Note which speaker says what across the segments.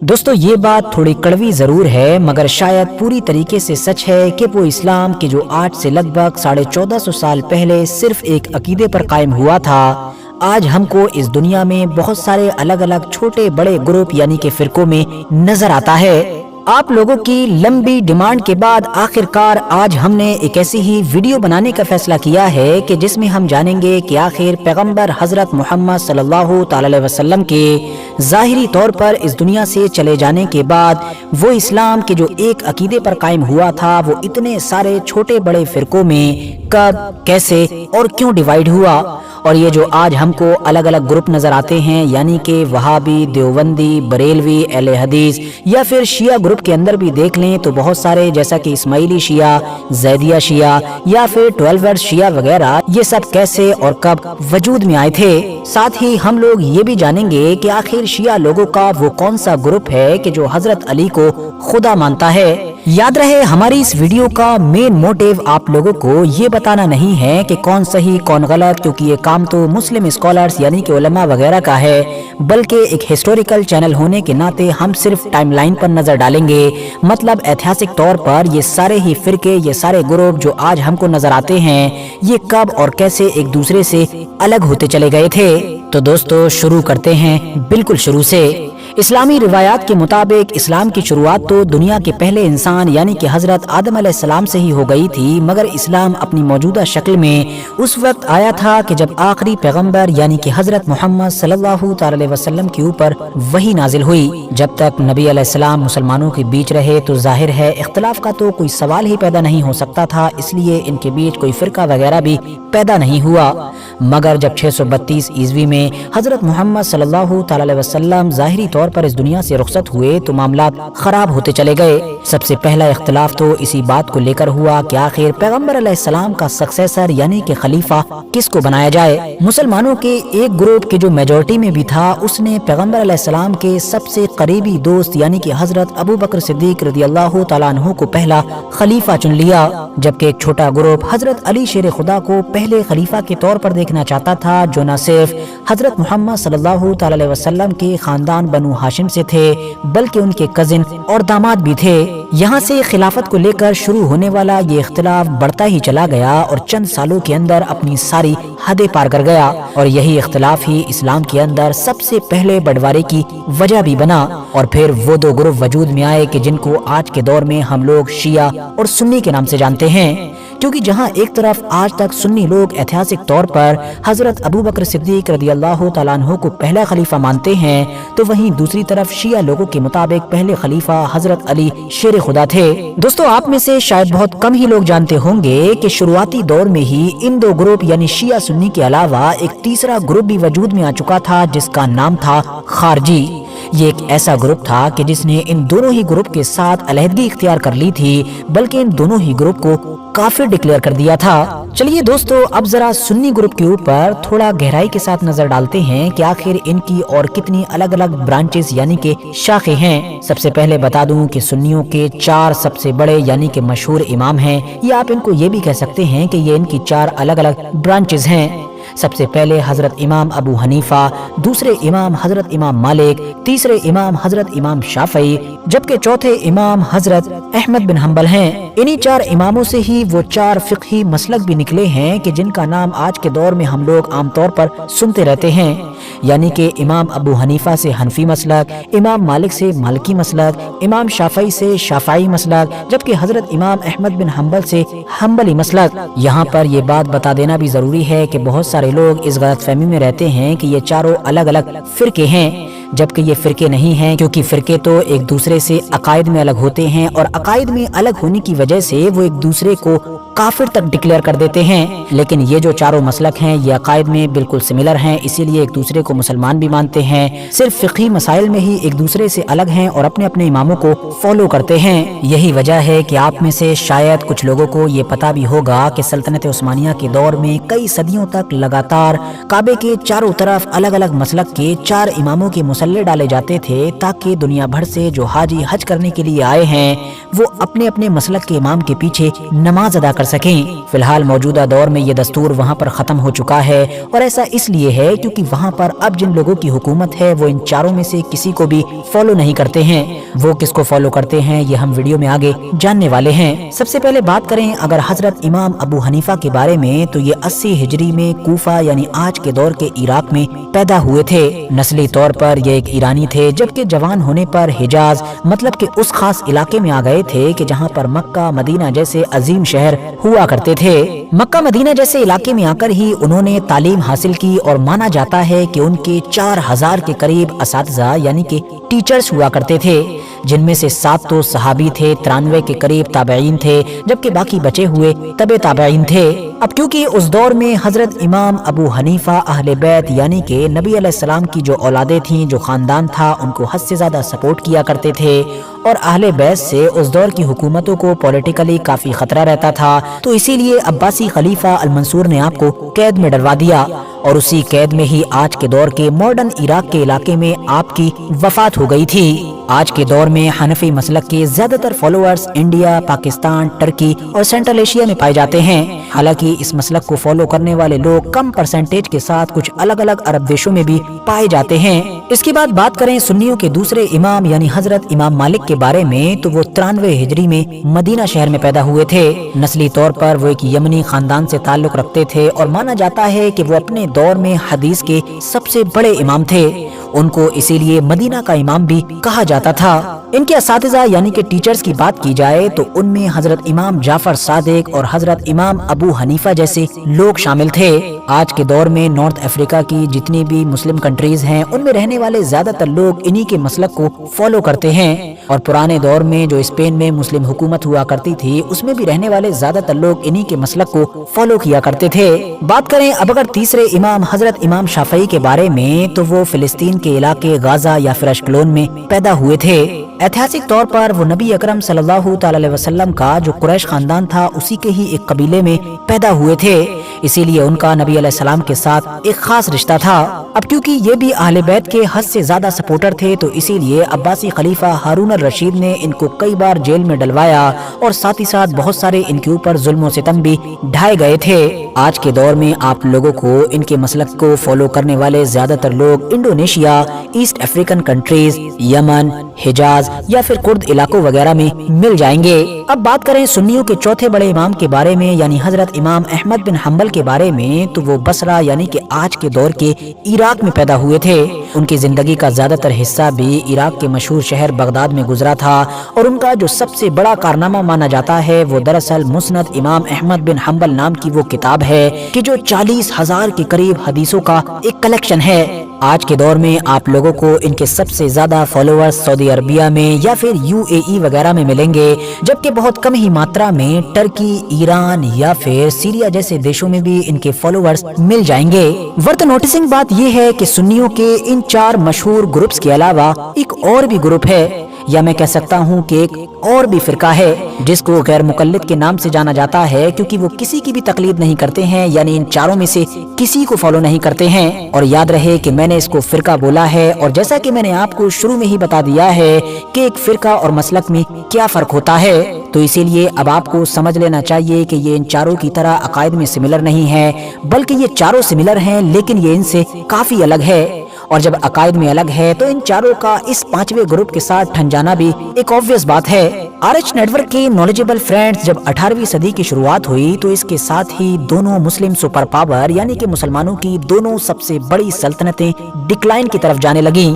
Speaker 1: दोस्तों ये बात थोड़ी कड़वी जरूर है, मगर शायद पूरी तरीके से सच है कि वो इस्लाम के जो आज से लगभग 1450 साल पहले सिर्फ एक अकीदे पर कायम हुआ था, आज हमको इस दुनिया में बहुत सारे अलग अलग छोटे बड़े ग्रुप यानी कि फिरकों में नजर आता है। आप लोगों की लंबी डिमांड के बाद आखिरकार आज हमने एक ऐसी ही वीडियो बनाने का फैसला किया है कि जिसमें हम जानेंगे कि आखिर पैगंबर हजरत मोहम्मद सल्लल्लाहु अलैहि वसल्लम के ज़ाहिरी तौर पर इस दुनिया से चले जाने के बाद वो इस्लाम के जो एक अकीदे पर कायम हुआ था वो इतने सारे छोटे बड़े फिरकों में कब, कैसे और क्यों डिवाइड हुआ। और ये जो आज हमको अलग अलग ग्रुप नजर आते हैं यानी कि वहाबी, देवबंदी, बरेलवी, अहले हदीस या फिर शिया ग्रुप के अंदर भी देख लें तो बहुत सारे, जैसा कि इस्माइली शिया, जैदिया शिया या फिर 12 वर्ड शिया वगैरह, ये सब कैसे और कब वजूद में आए थे। साथ ही हम लोग ये भी जानेंगे कि आखिर शिया लोगों का वो कौन सा ग्रुप है कि जो हजरत अली को खुदा मानता है। याद रहे हमारी इस वीडियो का मेन मोटिव आप लोगों को ये बताना नहीं है कि कौन सही कौन गलत, क्योंकि ये काम तो मुस्लिम स्कॉलर्स यानी कि उलमा वगैरह का है, बल्कि एक हिस्टोरिकल चैनल होने के नाते हम सिर्फ टाइमलाइन पर नजर डालेंगे। मतलब ऐतिहासिक तौर पर ये सारे ही फिरके, ये सारे ग्रुप जो आज हमको नजर आते हैं, ये कब और कैसे एक दूसरे से अलग होते चले गए थे। तो दोस्तों शुरू करते हैं बिल्कुल शुरू से। इस्लामी रिवायात के मुताबिक इस्लाम की शुरुआत तो दुनिया के पहले इंसान यानी कि हजरत आदम अलैहिस्सलाम से ही हो गई थी, मगर इस्लाम अपनी मौजूदा शक्ल में उस वक्त आया था कि जब आखिरी पैगंबर यानी कि हजरत मोहम्मद सल्लल्लाहु अलैहि वसल्लम के ऊपर वही नाजिल हुई। जब तक नबी अलैहिस्सलाम मुसलमानों के बीच रहे तो जाहिर है इख्तिलाफ का तो कोई सवाल ही पैदा नहीं हो सकता था, इसलिए इनके बीच कोई फिरका वगैरह भी पैदा नहीं हुआ। मगर जब 632 ईस्वी में हजरत मोहम्मद सल्लल्लाहु अलैहि वसल्लम ज़ाहिरी तौर पर इस दुनिया से रुखसत हुए तो मामला खराब होते चले गए। सबसे पहला इख्तिलाफ तो इसी बात को लेकर हुआ कि आखिर पैगंबर अलैहिस्सलाम का सक्सेसर यानी कि खलीफा किसको बनाया जाए। मुसलमानों के एक ग्रुप के जो मेजॉरिटी में भी था उसने पैगंबर अलैहिस्सलाम के सबसे करीबी दोस्त यानी कि हजरत अबू बकर सिद्दीक रदियल्लाहु तआला अन्हु को पहला खलीफा चुन लिया, जबकि एक छोटा ग्रुप हजरत अली शेर खुदा को पहले खलीफा के तौर पर देखना चाहता था, जो न सिर्फ हजरत मोहम्मद सल्लल्लाहु अलैहि वसल्लम के खानदान बनु हाशिम से थे बल्कि उनके कजिन और दामाद भी थे। यहाँ से खिलाफत को लेकर शुरू होने वाला ये इख्तिलाफ बढ़ता ही चला गया और चंद सालों के अंदर अपनी सारी हदें पार कर गया, और यही इख्तिलाफ ही इस्लाम के अंदर सबसे पहले बंटवारे की वजह भी बना। और फिर वो दो ग्रुप वजूद में आए कि जिनको आज के दौर में हम लोग शिया और सुन्नी के नाम से जानते हैं, क्योंकि जहां एक तरफ आज तक सुन्नी लोग ऐतिहासिक तौर पर हजरत अबू बकर सिद्दीक रदियल्लाहु तआला अन्हु को पहला खलीफा मानते हैं, तो वहीं दूसरी तरफ शिया लोगों के मुताबिक पहले खलीफा हजरत अली शेर खुदा थे। दोस्तों आप में से शायद बहुत कम ही लोग जानते होंगे कि शुरुआती दौर में ही इन दो ग्रुप यानी शिया सुन्नी के अलावा एक तीसरा ग्रुप भी वजूद में आ चुका था जिसका नाम था खारजी। ये एक ऐसा ग्रुप था कि जिसने इन दोनों ही ग्रुप के साथ अलहदगी इख्तियार कर ली थी, बल्कि इन दोनों ही ग्रुप को काफिर डिक्लेयर कर दिया था। चलिए दोस्तों अब जरा सुन्नी ग्रुप के ऊपर थोड़ा गहराई के साथ नजर डालते हैं कि आखिर इनकी और कितनी अलग अलग ब्रांचेस यानी कि शाखे हैं। सबसे पहले बता दूं कि सुन्नियों के 4 सबसे बड़े यानी कि मशहूर इमाम हैं, या आप इनको ये भी कह सकते हैं कि ये इनकी 4 अलग अलग ब्रांचेस हैं। सबसे पहले हजरत इमाम अबू हनीफा, दूसरे इमाम हजरत इमाम मालिक, तीसरे इमाम हजरत इमाम शाफई, जबकि चौथे इमाम हजरत अहमद बिन हम्बल हैं। इन्हीं 4 इमामों से ही वो 4 फिक़ही मसलक भी निकले हैं कि जिनका नाम आज के दौर में हम लोग आमतौर पर सुनते रहते हैं, यानी कि इमाम अबू हनीफा से हनफी मसलक, इमाम मालिक से मालिकी मसलक, इमाम शाफई से शाफई मसलक, जबकि हजरत इमाम अहमद बिन हम्बल से हम्बली मसलक। यहाँ पर ये बात बता देना भी जरूरी है कि बहुत सारे लोग इस गलतफहमी में रहते हैं कि ये चारों अलग अलग फिरके हैं, जबकि ये फिरके नहीं हैं, क्योंकि फिरके तो एक दूसरे से अकायद में अलग होते हैं और अकायद में अलग होने की वजह से वो एक दूसरे को काफिर तक डिक्लेयर कर देते हैं। लेकिन ये जो चारों मसलक हैं ये अकायद में बिल्कुल सिमिलर हैं, इसीलिए एक दूसरे को मुसलमान भी मानते हैं, सिर्फ फिक़ही मसाइल में ही एक दूसरे से अलग हैं और अपने अपने इमामों को फॉलो करते हैं। यही वजह है कि आप में से शायद कुछ लोगों को ये पता भी होगा कि सल्तनत उस्मानिया के दौर में कई सदियों तक लगातार काबे के चारों तरफ अलग अलग मसलक के 4 इमामों के मुसल्ले डाले जाते थे, ताकि दुनिया भर से जो हाजी हज करने के लिए आए हैं वो अपने अपने मसलक के इमाम के पीछे नमाज अदा कर सकें। फिलहाल मौजूदा दौर में ये दस्तूर वहाँ पर ख़त्म हो चुका है, और ऐसा इसलिए है क्योंकि वहाँ पर अब जिन लोगों की हुकूमत है वो इन चारों में से किसी को भी फॉलो नहीं करते हैं। वो किसको फॉलो करते हैं ये हम वीडियो में आगे जानने वाले हैं। सबसे पहले बात करें अगर हजरत इमाम अबू हनीफा के बारे में, तो ये 80 हिजरी में कूफा यानी आज के दौर के इराक में पैदा हुए थे। नस्ली तौर पर ये एक ईरानी थे, जबकि जवान होने पर हिजाज मतलब कि उस खास इलाके में आ गए थे कि जहाँ पर मक्का मदीना जैसे अजीम शहर हुआ करते थे। मक्का मदीना जैसे इलाके में आकर ही उन्होंने तालीम हासिल की, और माना जाता है कि उनके 4000 के करीब असातिज़ा यानी कि टीचर्स हुआ करते थे, जिनमें से 7 तो सहाबी थे, 93 के करीब ताबईन थे, जबकि बाकी बचे हुए तबे ताबईन थे। अब क्योंकि उस दौर में हजरत इमाम अबू हनीफा अहले बैत यानी कि नबी अलैहिस्सलाम की जो औलादें थीं, जो खानदान था, उनको हद से ज्यादा सपोर्ट किया करते थे, और अहले बैत से उस दौर की हुकूमतों को पॉलिटिकली काफी खतरा रहता था। तो इसीलिए अब्बासी खलीफा अल मंसूर ने आपको कैद में डलवा दिया, और उसी कैद में ही आज के दौर के मॉडर्न इराक के इलाके में आपकी वफात हो गई थी। आज के दौर में हनफी मसलक के ज्यादातर फॉलोअर्स इंडिया, पाकिस्तान, टर्की और सेंट्रल एशिया में पाए जाते हैं। हालांकि इस मसलक को फॉलो करने वाले लोग कम परसेंटेज के साथ कुछ अलग अलग अरब देशों में भी पाए जाते हैं। इसके बाद बात करें सुन्नियों के दूसरे इमाम यानी हजरत इमाम मालिक के बारे में, तो वो 93 हिजरी में मदीना शहर में पैदा हुए थे। नस्ली तौर पर वो एक यमनी खानदान से ताल्लुक रखते थे, और माना जाता है कि वो अपने दौर में हदीस के सबसे बड़े इमाम थे। उनको इसीलिए मदीना का इमाम भी कहा जाता था। इनके असातिज़ा यानी कि टीचर्स की बात की जाए तो उनमें हजरत इमाम जाफर सादिक और हजरत इमाम अबू हनीफा जैसे लोग शामिल थे। आज के दौर में नॉर्थ अफ्रीका की जितनी भी मुस्लिम कंट्रीज हैं, उनमें रहने वाले ज्यादातर लोग इन्हीं के मसलक को फॉलो करते हैं, और पुराने दौर में जो स्पेन में मुस्लिम हुकूमत हुआ करती थी, उसमें भी रहने वाले ज्यादातर लोग इन्हीं के मसलक को फॉलो किया करते थे। बात करें अब अगर तीसरे इमाम हजरत इमाम शाफई के बारे में, तो वो फिलिस्तीन के इलाके गाजा या फिर अशकलोन में पैदा हुए थे। ऐतिहासिक तौर पर वो नबी अकरम सल्लल्लाहु अलैहि वसल्लम का जो कुरैश खानदान था, उसी के ही एक कबीले में पैदा हुए थे, इसीलिए उनका नबी अलैहिस्सलाम के साथ एक खास रिश्ता था। अब क्योंकि ये भी अहले बैत के हद से ज्यादा सपोर्टर थे, तो इसीलिए अब्बासी खलीफा हारून अल रशीद ने इनको कई बार जेल में डलवाया, और साथ ही साथ बहुत सारे इनके ऊपर जुल्म और सितम भी ढाए गए थे। आज के दौर में आप लोगों को इनके मसलक को फॉलो करने वाले ज्यादातर लोग Indonesia, east African countries, Yemen, Hejaz या फिर कुर्द इलाकों वगैरह में मिल जाएंगे। अब बात करें सुन्नियों के चौथे बड़े इमाम के बारे में, यानी हजरत इमाम अहमद बिन हम्बल के बारे में, तो वो बसरा यानी कि आज के दौर के इराक में पैदा हुए थे। उनकी जिंदगी का ज्यादातर हिस्सा भी इराक के मशहूर शहर बगदाद में गुजरा था, और उनका जो सबसे बड़ा कारनामा माना जाता है वो दरअसल मुस्नद इमाम अहमद बिन हम्बल नाम की वो किताब है कि जो 40,000 के करीब हदीसों का एक कलेक्शन है। आज के दौर में आप लोगों को इनके सबसे ज्यादा फॉलोअर्स सऊदी अरबिया में या फिर यूएई वगैरह में मिलेंगे, जबकि बहुत कम ही मात्रा में टर्की, ईरान या फिर सीरिया जैसे देशों में भी इनके फॉलोअर्स मिल जाएंगे। वर्थ नोटिसिंग बात यह है कि सुन्नियों के इन 4 मशहूर ग्रुप्स के अलावा एक और भी ग्रुप है, या मैं कह सकता हूँ कि एक और भी फिरका है, जिसको गैर मुकल्लिद के नाम से जाना जाता है, क्योंकि वो किसी की भी तकलीद नहीं करते हैं, यानी इन चारों में से किसी को फॉलो नहीं करते हैं। और याद रहे कि मैंने इसको फिरका बोला है, और जैसा कि मैंने आपको शुरू में ही बता दिया है कि एक फिरका और मसलक में क्या फर्क होता है, तो इसीलिए अब आपको समझ लेना चाहिए कि ये इन चारों की तरह अकायद में सिमिलर नहीं है, बल्कि ये चारों सिमिलर हैं, लेकिन ये इनसे काफी अलग है। और जब अकायद में अलग है, तो इन चारों का इस 5वें ग्रुप के साथ ठन जाना भी एक ऑब्वियस बात है। RH नेटवर्क के नॉलेजेबल फ्रेंड्स, जब 18वीं सदी की शुरुआत हुई, तो इसके साथ ही दोनों मुस्लिम सुपर पावर यानी कि मुसलमानों की दोनों सबसे बड़ी सल्तनतें डिक्लाइन की तरफ जाने लगी।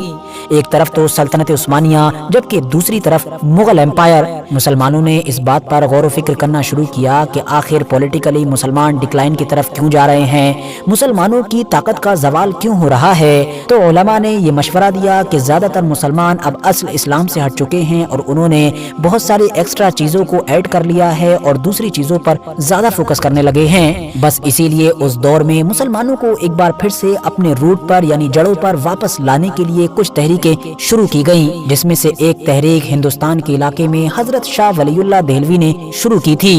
Speaker 1: एक तरफ तो सल्तनत उस्मानिया, जबकि दूसरी तरफ मुगल एम्पायर। मुसलमानों ने इस बात पर गौर व फिक्र करना शुरू किया कि आखिर पॉलिटिकली मुसलमान डिक्लाइन की तरफ क्यों जा रहे हैं, मुसलमानों की ताकत का जवाल क्यों हो रहा है। तो उलमा ने ये मशवरा दिया कि ज्यादातर मुसलमान अब असल इस्लाम से हट चुके हैं, और उन्होंने बहुत सारी एक्स्ट्रा चीजों को ऐड कर लिया है और दूसरी चीजों पर ज्यादा फोकस करने लगे हैं। बस इसीलिए उस दौर में मुसलमानों को एक बार फिर से अपने रूट पर यानी जड़ों पर वापस लाने के लिए कुछ तहरीक तहरीकें शुरू की गयी, जिसमें से एक तहरीक हिंदुस्तान के इलाके में हजरत शाह वलीउल्लाह देहलवी ने शुरू की थी।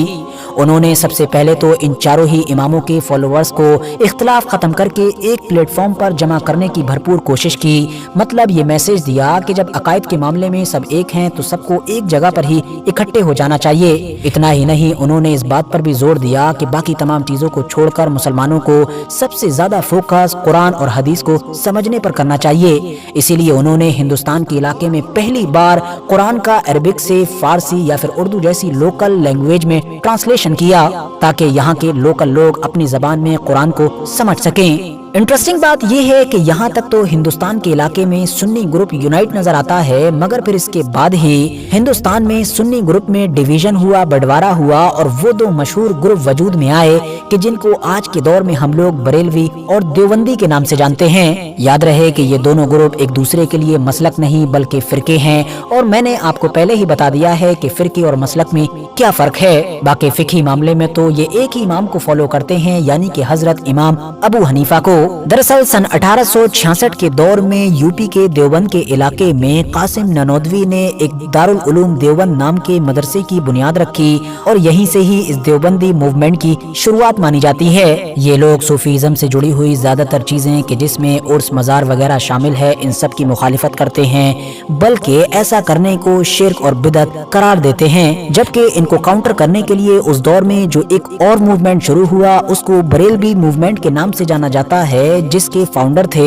Speaker 1: उन्होंने सबसे पहले तो इन चारों ही इमामों के फॉलोअर्स को इख्तिलाफ खत्म करके एक प्लेटफॉर्म पर जमा करने की भरपूर कोशिश की। मतलब ये मैसेज दिया कि जब अकायद के मामले में सब एक हैं तो सबको एक जगह पर ही इकट्ठे हो जाना चाहिए। इतना ही नहीं, उन्होंने इस बात पर भी जोर दिया कि बाकी तमाम चीजों को छोड़कर मुसलमानों को सबसे ज्यादा फोकस कुरान और हदीस को समझने पर करना चाहिए। इसीलिए उन्होंने हिंदुस्तान के इलाके में पहली बार कुरान का अरबिक से फारसी या फिर उर्दू जैसी लोकल लैंग्वेज में ट्रांसलेशन किया, ताकि यहाँ के लोकल लोग अपनी जबान में कुरान को समझ सकें। इंटरेस्टिंग बात यह है कि यहाँ तक तो हिंदुस्तान के इलाके में सुन्नी ग्रुप यूनाइट नजर आता है, मगर फिर इसके बाद ही हिंदुस्तान में सुन्नी ग्रुप में डिवीजन हुआ, बंटवारा हुआ और वो दो मशहूर ग्रुप वजूद में आए कि जिनको आज के दौर में हम लोग बरेलवी और देवबंदी के नाम से जानते हैं। याद रहे कि ये दोनों ग्रुप एक दूसरे के लिए मसलक नहीं बल्कि फिरके हैं, और मैंने आपको पहले ही बता दिया है कि फिरके और मसलक में क्या फर्क है। बाकी फिकी मामले में तो ये एक ही इमाम को फॉलो करते हैं, यानी कि हजरत इमाम अबू हनीफा को। दरअसल सन 1866 के दौर में यूपी के देवबंद के इलाके में कासिम ननोदवी ने एक दारुल उलूम देवबंद नाम के मदरसे की बुनियाद रखी, और यहीं से ही इस देवबंदी मूवमेंट की शुरुआत मानी जाती है। ये लोग सूफीज़म से जुड़ी हुई ज्यादातर चीजें कि जिसमें उर्स मजार वगैरह शामिल है, इन सब की मुखालिफत करते हैं, बल्कि ऐसा करने को शिर्क और बिदअत करार देते हैं। जबकि इनको काउंटर करने के लिए उस दौर में जो एक और मूवमेंट शुरू हुआ उसको बरेलवी मूवमेंट के नाम से जाना जाता है, जिसके फाउंडर थे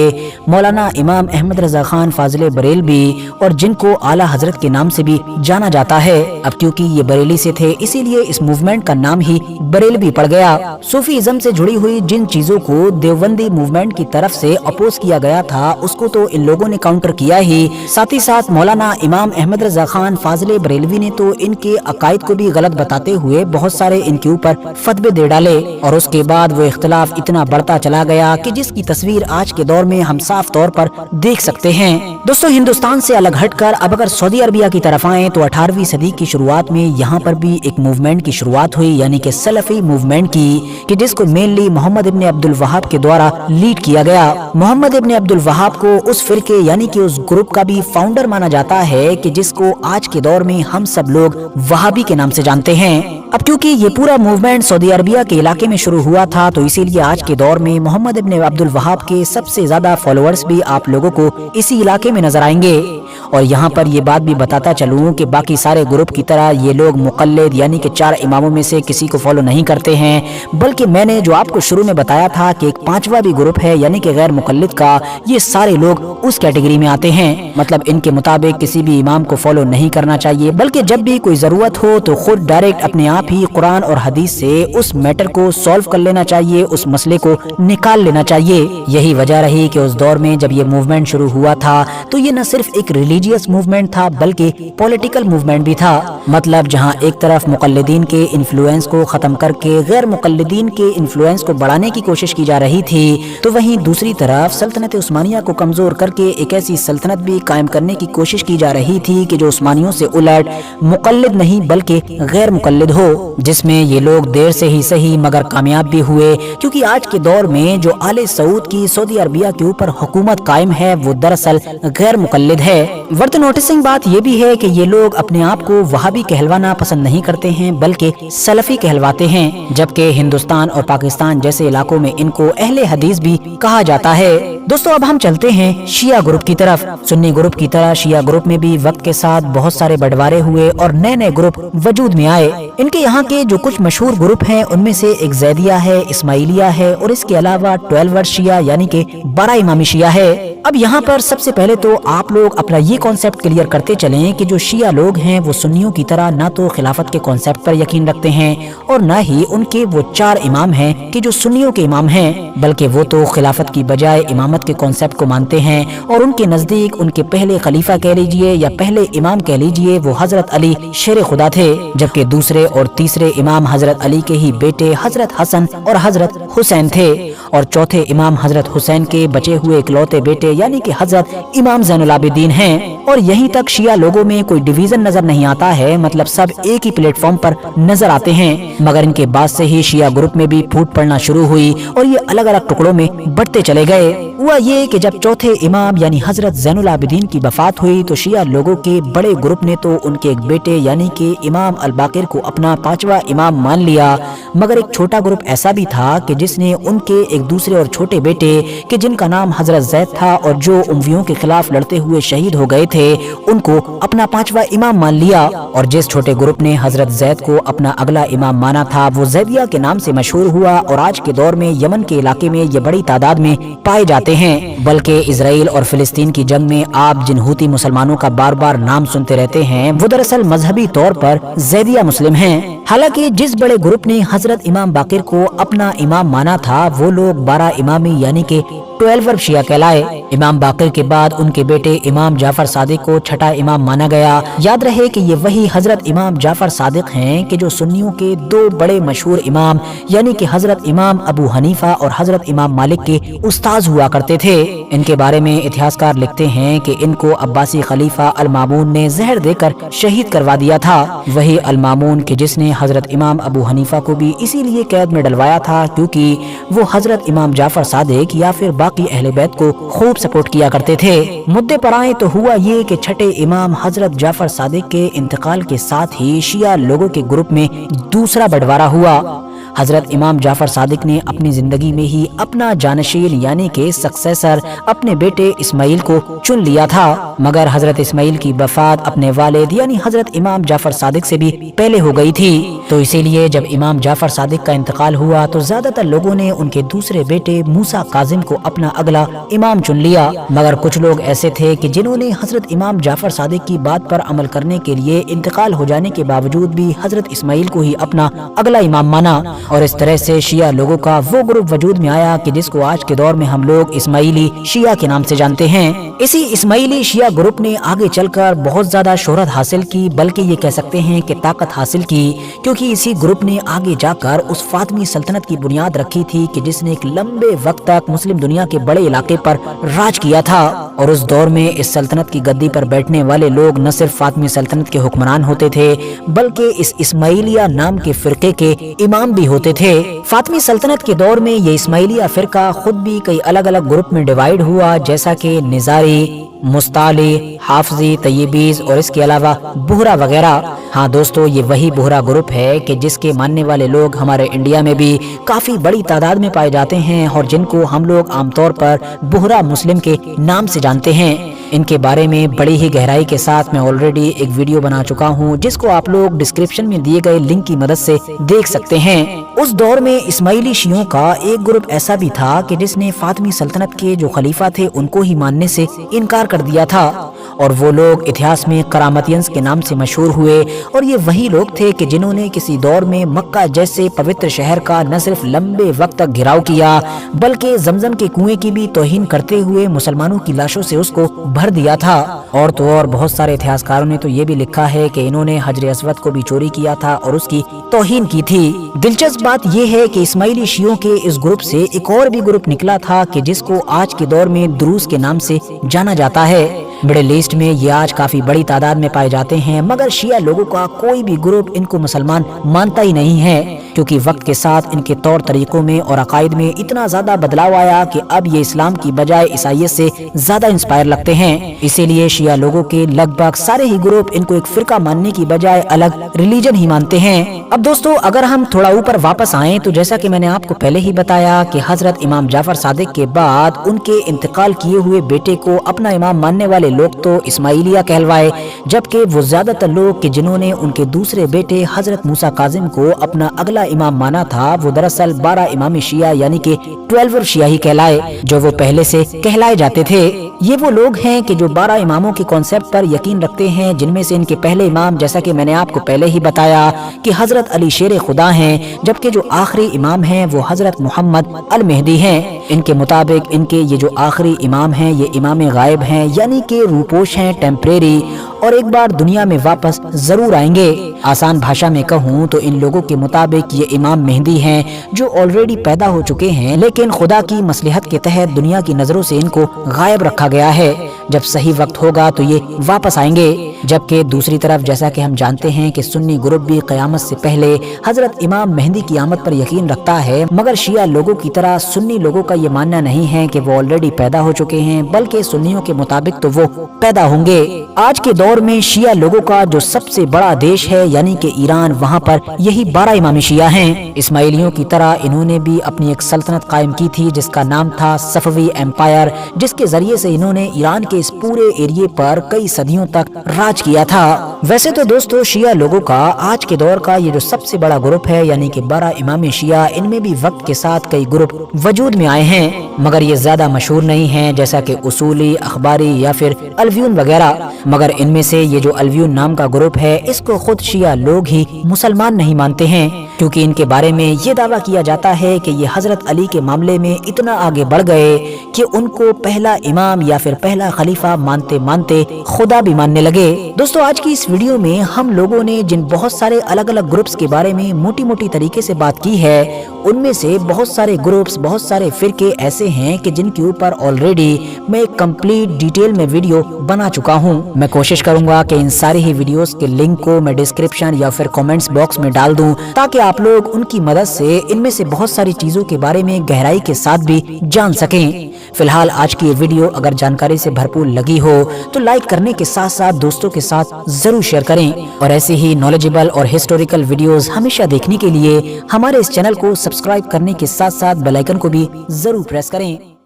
Speaker 1: मौलाना इमाम अहमद रजा खान फाजिल बरेलवी, और जिनको आला हजरत के नाम से भी जाना जाता है। अब क्योंकि ये बरेली से थे इसीलिए इस मूवमेंट का नाम ही बरेलवी पड़ गया। सूफीज़म से जुड़ी हुई जिन चीजों को देवबंदी मूवमेंट की तरफ से अपोज किया गया था उसको तो इन लोगों ने काउंटर किया ही, साथ ही साथ मौलाना इमाम अहमद रजा खान फाजिल बरेलवी ने तो इनके अकायद को भी गलत बताते हुए बहुत सारे इनके ऊपर फतवे दे डाले, और उसके बाद वो इख्तिलाफ इतना बढ़ता चला गया कि जिसकी तस्वीर आज के दौर में हम साफ तौर पर देख सकते हैं। दोस्तों, हिंदुस्तान से अलग हटकर अब अगर सऊदी अरबिया की तरफ आएं तो 18वीं सदी की शुरुआत में यहाँ पर भी एक मूवमेंट की शुरुआत हुई, यानी कि सलफी मूवमेंट की, कि जिसको मेनली मोहम्मद इब्न अब्दुल वहाब के द्वारा लीड किया गया। मोहम्मद इब्न अब्दुल वहाब को उस फिरके यानी कि उस ग्रुप का भी फाउंडर माना जाता है कि जिसको आज के दौर में हम सब लोग वहाबी के नाम से जानते हैं। अब क्योंकि ये पूरा मूवमेंट सऊदी अरबिया के इलाके में शुरू हुआ था तो इसीलिए आज के दौर में मोहम्मद इब्न अब्दुल वहाब के सबसे ज्यादा फॉलोअर्स भी आप लोगों को इसी इलाके में नजर आएंगे। और यहाँ पर ये बात भी बताता चलूं कि बाकी सारे ग्रुप की तरह ये लोग मुक़ल्लिद यानी कि 4 इमामों में से किसी को फॉलो नहीं करते हैं, बल्कि मैंने जो आपको शुरू में बताया था कि एक 5वां भी ग्रुप है यानी कि गैर मुक़ल्लिद का, ये सारे लोग उस कैटेगरी में आते हैं। मतलब इनके मुताबिक किसी भी इमाम को फॉलो नहीं करना चाहिए, बल्कि जब भी कोई जरूरत हो तो खुद डायरेक्ट अपने आप ही कुरान और हदीस से उस मैटर को सॉल्व कर लेना चाहिए, उस मसले को निकाल लेना चाहिए। यही वजह रही कि उस दौर में जब ये मूवमेंट शुरू हुआ था तो ये न सिर्फ एक रिलीजियस मूवमेंट था बल्कि पॉलिटिकल मूवमेंट भी था। मतलब जहां एक तरफ मुक़ल्लिदीन के इन्फ्लुएंस को खत्म करके गैर मुक़ल्लिदीन के इन्फ्लुएंस को बढ़ाने की कोशिश की जा रही थी, तो वहीं दूसरी तरफ सल्तनत उस्मानिया को कमजोर करके एक ऐसी सल्तनत भी कायम करने की कोशिश की जा रही थी कि जो उस्मानियों से उलट मुक़ल्लिद नहीं बल्कि गैर मुक़ल्लिद हो, जिसमें ये लोग देर से ही सही मगर कामयाब भी हुए। क्योंकि आज के दौर में जो आले सऊद की सऊदी अरबिया के ऊपर हुकूमत कायम है वो दरअसल गैर मुक़ल्लिद है। वर्थ नोटिसिंग बात ये भी है कि ये लोग अपने आप को वहाबी कहलवाना पसंद नहीं करते हैं बल्कि सलफी कहलवाते हैं, जबकि हिंदुस्तान और पाकिस्तान जैसे इलाकों में इनको अहले हदीस भी कहा जाता है। दोस्तों, अब हम चलते हैं शिया ग्रुप की तरफ। सुन्नी ग्रुप की तरह शिया ग्रुप में भी वक्त के साथ बहुत सारे बंटवारे हुए और नए नए ग्रुप वजूद में आए। इनके यहाँ के जो कुछ मशहूर ग्रुप हैं उनमें से एक ज़ैदिया है, इस्माइलिया है और इसके अलावा 12 शिया यानी कि 12 इमामी शिया है। अब यहाँ पर सबसे पहले तो आप लोग अपना ये कॉन्सेप्ट क्लियर करते चलें कि जो शिया लोग हैं वो सुन्नियों की तरह ना तो खिलाफत के कॉन्सेप्ट पर यकीन रखते हैं और ना ही उनके वो 4 इमाम हैं कि जो सुन्नियों के इमाम हैं, बल्कि वो तो खिलाफत की बजाय इमामत के कॉन्सेप्ट को मानते हैं। और उनके नजदीक उनके पहले खलीफा कह लीजिए या पहले इमाम कह लीजिए वो हजरत अली शेर खुदा थे, जबकि दूसरे और तीसरे इमाम हजरत अली के ही बेटे हजरत हसन और हजरत हुसैन थे। और चौथे इमाम हजरत हुसैन के बचे हुए इकलौते बेटे यानी कि हजरत इमाम ज़ैनुल आबिदीन हैं। और यहीं तक शिया लोगों में कोई डिवीजन नजर नहीं आता है, मतलब सब एक ही प्लेटफॉर्म पर नजर आते हैं। मगर इनके बाद से ही शिया ग्रुप में भी फूट पड़ना शुरू हुई और ये अलग अलग टुकड़ों में बढ़ते चले गए। हुआ ये कि जब चौथे इमाम यानी हजरत ज़ैनुल आबिदीन की वफात हुई तो शिया लोगों के बड़े ग्रुप ने तो उनके एक बेटे यानी कि इमाम अल बाकिर को अपना पांचवा इमाम मान लिया। मगर एक छोटा ग्रुप ऐसा भी था कि जिसने उनके एक दूसरे और छोटे बेटे कि जिनका नाम हजरत जैद था और जो उमवियों के खिलाफ लड़ते हुए शहीद हो गए थे, उनको अपना पांचवा इमाम मान लिया। और जिस छोटे ग्रुप ने हजरत जैद को अपना अगला इमाम माना था वो जैदिया के नाम से मशहूर हुआ और आज के दौर में यमन के इलाके में ये बड़ी तादाद में पाए जाते हैं। बल्कि इजराइल और फिलिस्तीन की जंग में आप जिन हूती मुसलमानों का बार बार नाम सुनते रहते हैं वो दरअसल मजहबी तौर पर जैदिया मुस्लिम हैं। हालांकि जिस बड़े ग्रुप ने हजरत इमाम बाकिर को अपना इमाम माना था वो लोग 12 इमामी यानी कि 12 अरब शिया कहलाए। इमाम बाकिर के बाद उनके बेटे इमाम जाफर सादिक को छठा इमाम माना गया। याद रहे कि ये वही हजरत इमाम जाफर सादिक हैं कि जो सुन्नियों के दो बड़े मशहूर इमाम यानी कि हजरत इमाम अबू हनीफा और हजरत इमाम मालिक के उस्ताद हुआ करते थे। इनके बारे में इतिहासकार लिखते हैं कि इनको अब्बासी खलीफा अल मामून ने जहर देकर शहीद करवा दिया था। वही अल मामून के जिसने हजरत इमाम अबू हनीफा को भी इसीलिए कैद में डलवाया था क्योंकि वो हजरत इमाम जाफर सादिक या फिर बाकी अहले बैत को खूब सपोर्ट किया करते थे। मुद्दे पर आए तो हुआ ये कि छठे इमाम हजरत जाफर सादिक के इंतकाल के साथ ही शिया लोगों के ग्रुप में दूसरा बंटवारा हुआ। हजरत इमाम जाफर सादिक ने अपनी जिंदगी में ही अपना जानशीन यानी कि सक्सेसर अपने बेटे इस्माइल को चुन लिया था। मगर हजरत इस्माइल की वफात अपने वालिद यानी हजरत इमाम जाफर सादिक से भी पहले हो गई थी। तो इसीलिए जब इमाम जाफर सादिक का इंतकाल हुआ तो ज्यादातर लोगों ने उनके दूसरे बेटे मूसा काजिम को अपना अगला इमाम चुन लिया। मगर कुछ लोग ऐसे थे कि जिन्होंने हजरत इमाम जाफर सादिक की बात पर अमल करने के लिए इंतकाल हो जाने के बावजूद भी हजरत इस्माइल को ही अपना अगला इमाम माना। और इस तरह से शिया लोगों का वो ग्रुप वजूद में आया कि जिसको आज के दौर में हम लोग इस्माइली शिया के नाम से जानते हैं। इसी इस्माइली शिया ग्रुप ने आगे चलकर बहुत ज्यादा शोहरत हासिल की, बल्कि ये कह सकते हैं कि ताकत हासिल की, क्योंकि इसी ग्रुप ने आगे जाकर उस फातमी सल्तनत की बुनियाद रखी थी कि जिसने एक लंबे वक्त तक मुस्लिम दुनिया के बड़े इलाके पर राज किया था। और उस दौर में इस सल्तनत की गद्दी पर बैठने वाले लोग न सिर्फ फातमी सल्तनत के हुक्मरान होते थे बल्कि इस इस्माइलिया नाम के फिरके के इमाम भी होते थे। फातमी सल्तनत के दौर में ये इस्माइलिया फिरका खुद भी कई अलग अलग ग्रुप में डिवाइड हुआ, जैसा कि निजारी, मुस्ताली, हाफजी, तय्यबीज और इसके अलावा बुहरा वगैरह। हाँ दोस्तों, ये वही बुहरा ग्रुप है कि जिसके मानने वाले लोग हमारे इंडिया में भी काफी बड़ी तादाद में पाए जाते हैं और जिनको हम लोग आमतौर पर बुहरा मुस्लिम के नाम से जानते हैं। इनके बारे में बड़ी ही गहराई के साथ मैं ऑलरेडी एक वीडियो बना चुका हूँ जिसको आप लोग डिस्क्रिप्शन में दिए गए लिंक की मदद से देख सकते हैं। उस दौर में इस्माइली शियों का एक ग्रुप ऐसा भी था कि जिसने फातमी सल्तनत के जो खलीफा थे उनको ही मानने से इनकार कर दिया था। और वो लोग इतिहास में करामतियंस के नाम से मशहूर हुए और ये वही लोग थे कि जिन्होंने किसी दौर में मक्का जैसे पवित्र शहर का न सिर्फ लंबे वक्त तक घिराव किया बल्कि जमजम के कुएं की भी तौहीन करते हुए मुसलमानों की लाशों से उसको भर दिया था। और तो और बहुत सारे इतिहासकारों ने तो ये भी लिखा है कि इन्होंने हजर अस्वद को भी चोरी किया था और उसकी तौहीन की थी। दिलचस्प बात यह है कि इस्माइली शियों के इस ग्रुप से एक और भी ग्रुप निकला था कि जिसको आज के दौर में दुरूस के नाम से जाना जाता है। मिडिल ईस्ट में ये आज काफी बड़ी तादाद में पाए जाते हैं, मगर शिया लोगों का कोई भी ग्रुप इनको मुसलमान मानता ही नहीं है, क्योंकि वक्त के साथ इनके तौर तरीकों में और अकायद में इतना ज्यादा बदलाव आया कि अब ये इस्लाम की बजाय ईसाईयत से ज्यादा इंस्पायर लगते हैं। इसीलिए शिया लोगों के लगभग सारे ही ग्रुप इनको एक फिरका मानने की बजाय अलग रिलीजन ही मानते हैं। अब दोस्तों, अगर हम थोड़ा ऊपर वापस आए तो जैसा कि मैंने आपको पहले ही बताया कि हजरत इमाम जाफर सादिक के बाद उनके इंतकाल किए हुए बेटे को अपना इमाम मानने वाले लोग तो इस्माइलिया कहलवाए, जबकि वो ज्यादातर लोग कि जिन्होंने उनके दूसरे बेटे हजरत मूसा काजिम को अपना अगला इमाम माना था वो दरअसल 12 इमामी शिया यानी कि 12 शिया ही कहलाए, जो वो पहले से कहलाए जाते थे। ये वो लोग हैं कि जो 12 इमामों के कॉन्सेप्ट पर यकीन रखते हैं, जिनमें से इनके पहले इमाम जैसा कि मैंने आपको पहले ही बताया कि हजरत अली शेर खुदा हैं, जबकि जो आखिरी इमाम हैं वो हजरत मोहम्मद अल मेहदी हैं। इनके मुताबिक इनके ये जो आखिरी इमाम हैं ये इमाम गायब हैं, यानी कि रूपोश हैं, टेम्परेरी, और एक बार दुनिया में वापस जरूर आएंगे। आसान भाषा में कहूँ तो इन लोगों के मुताबिक ये इमाम मेहदी हैं जो ऑलरेडी पैदा हो चुके हैं, लेकिन खुदा की मसलहत के तहत दुनिया की नजरों से इनको गायब रखा गया है। जब सही वक्त होगा तो ये वापस आएंगे। जबकि दूसरी तरफ जैसा कि हम जानते हैं कि सुन्नी ग्रुप भी क़यामत से पहले हजरत इमाम मेहदी की आमद पर यकीन रखता है, मगर शिया लोगों की तरह सुन्नी लोगों का ये मानना नहीं है कि वो ऑलरेडी पैदा हो चुके हैं, बल्कि सुन्नियों के मुताबिक तो वो पैदा होंगे। आज के दौर में शिया लोगों का जो सबसे बड़ा देश है यानी कि ईरान, वहाँ पर यही 12 इमामी शिया हैं। इस्माइलियों की तरह इन्होंने भी अपनी एक सल्तनत कायम की थी जिसका नाम था सफवी एम्पायर, जिसके जरिए से इन्होंने ईरान के इस पूरे एरिए पर कई सदियों तक राज किया था। वैसे तो दोस्तों शिया लोगों का आज के दौर का ये जो सबसे बड़ा ग्रुप है यानी कि 12 इमामी शिया, इनमें भी वक्त के साथ कई ग्रुप वजूद में आए हैं, मगर ये ज्यादा मशहूर नहीं है जैसा कि उसूली, अखबारी या फिर अलवियुन वगैरह। मगर इनमें से ये जो अलवियुन नाम का ग्रुप है इसको खुद शिया लोग ही मुसलमान नहीं मानते हैं, क्योंकि इनके बारे में ये दावा किया जाता है कि ये हजरत अली के मामले में इतना आगे बढ़ गए कि उनको पहला इमाम या फिर पहला खलीफा मानते मानते खुदा भी मानने लगे। दोस्तों आज की इस वीडियो में हम लोगों ने जिन बहुत सारे अलग अलग ग्रुप्स के बारे में मोटी मोटी तरीके से बात की है, उनमें से बहुत सारे ग्रुप्स, बहुत सारे फिरके ऐसे हैं कि जिनके ऊपर ऑलरेडी मैं एक कंप्लीट डिटेल में वीडियो बना चुका हूं। मैं कोशिश करूंगा कि इन सारी ही वीडियोस के लिंक को मैं डिस्क्रिप्शन या फिर कमेंट्स बॉक्स में डाल दूं, ताकि आप लोग उनकी मदद से इनमें से बहुत सारी चीजों के बारे में गहराई के साथ भी जान सकें। फिलहाल आज की ये वीडियो अगर जानकारी से भरपूर लगी हो तो लाइक करने के साथ साथ दोस्तों के साथ जरूर शेयर करें, और ऐसे ही नॉलेजेबल और हिस्टोरिकल वीडियोस हमेशा देखने के लिए हमारे इस चैनल को सब्सक्राइब करने के साथ साथ बेल आइकन को भी जरूर प्रेस करें।